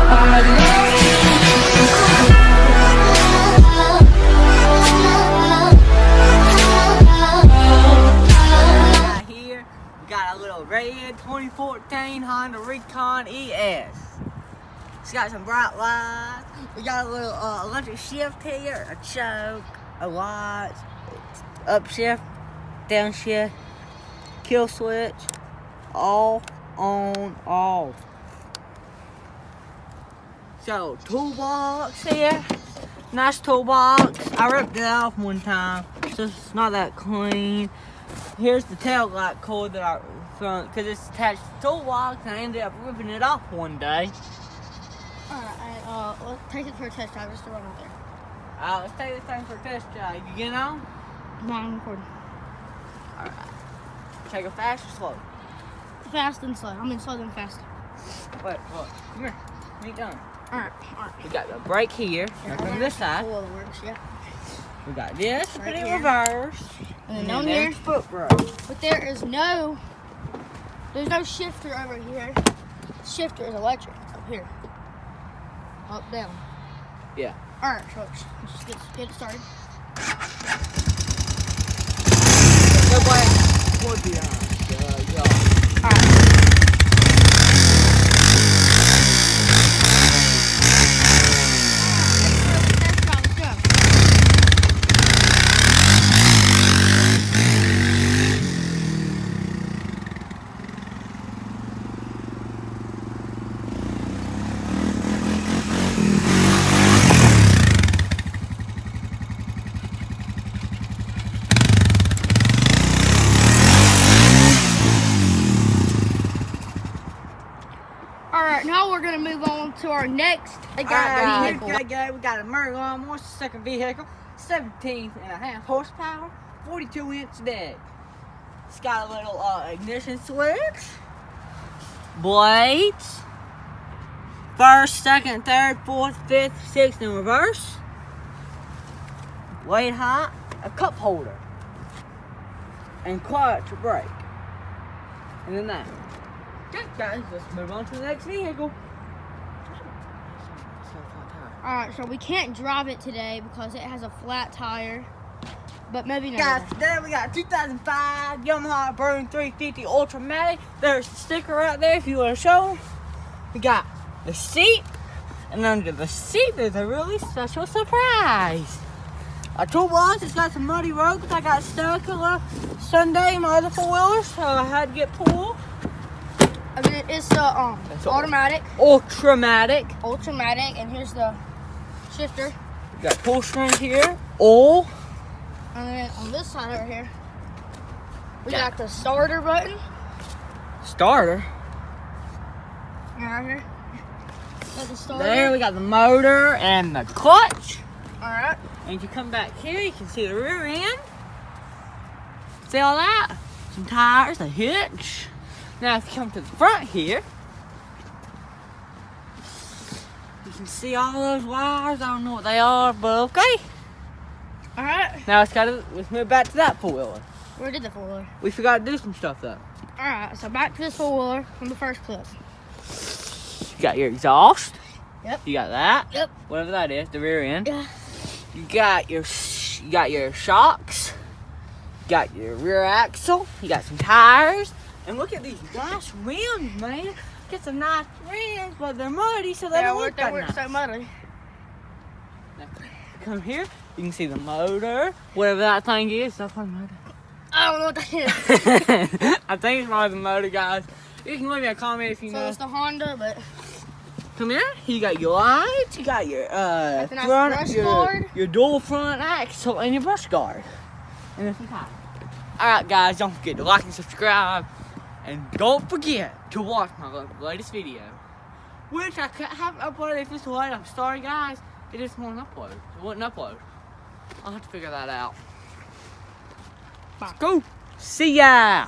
Here we got a little red 2014 Honda Recon ES. It's got some bright lights. We got a little electric shift here, a choke, a light, upshift, downshift, kill switch, off, on, off. So toolbox here, nice toolbox. I ripped it off one time, so it's not that clean. Here's the tail light cord that I found because it's attached to the toolbox, and I ended up ripping it off one day. Alright, let's take it for a test drive just to run out there. Let's take this thing for a test drive. You get on? No, I'm recording. Alright. Take it fast or slow? Fast and slow. I mean slow then fast. Wait, come here. We ain't done. Alright. We got the brake here. Yeah, From this side. Works, yeah. We got this to Right put in here. reverse. And then then down here. there's foot brake. But there's no shifter over here. Shifter is electric up here. Up, down. Yeah. Alright, folks. Let's just get it started. Nobody would be on. Alright. Let's go. Alright, now we're gonna move on to our next vehicle. Alright, we got a Murray lawnmower, it's the second vehicle, 17.5 horsepower, 42-inch deck. It's got a little ignition switch, blades, first, second, third, fourth, fifth, sixth in reverse, blade height, a cup holder, and clutch brake, and then that. Okay, guys, let's move on to the next vehicle. Alright, so we can't drive it today because it has a flat tire. But maybe not. Guys, today we got 2005 Yamaha Burn 350 Ultramatic. There's the sticker right there if you want to show them. We got the seat, and under the seat there's a really special surprise. Our toolbox has got some muddy road because I got stuck on Sunday in my other four-wheeler, so I had to get pulled. I mean, it's the automatic. Ultramatic. And here's the shifter. We got pull string here. Oil. And then on this side over here, we got the starter button. Starter. Right here. Got the starter. There we got the motor and the clutch. Alright. And if you come back here, you can see the rear end. See all that? Some tires, a hitch. Now if you come to the front here, you can see all those wires. I don't know what they are, but okay. Alright. Now let's move back to that four-wheeler. Where did the four-wheeler? We forgot to do some stuff though. Alright, so back to this four-wheeler from the first clip. You got your exhaust. Yep. You got that. Yep. Whatever that is, the rear end. Yeah. You got your shocks. You got your rear axle. You got some tires. And look at these nice rims, man. Get some nice rims, but they're muddy, so they don't look that nice. so muddy. Now, come here. You can see the motor. Whatever that thing is. That's probably motor. I don't know what that is. I think it's probably the motor, guys. You can leave me a comment if you know. So it's the Honda, but Come here. You got your lights. You got your nice brush guard. your dual front axle, and your brush guard. And some tires. All right, guys. Don't forget to like and subscribe, and don't forget to watch my latest video, which I haven't uploaded if it's late. I'm sorry, guys. It just won't upload. It wouldn't upload. I'll have to figure that out. Bye. Let's go. See ya.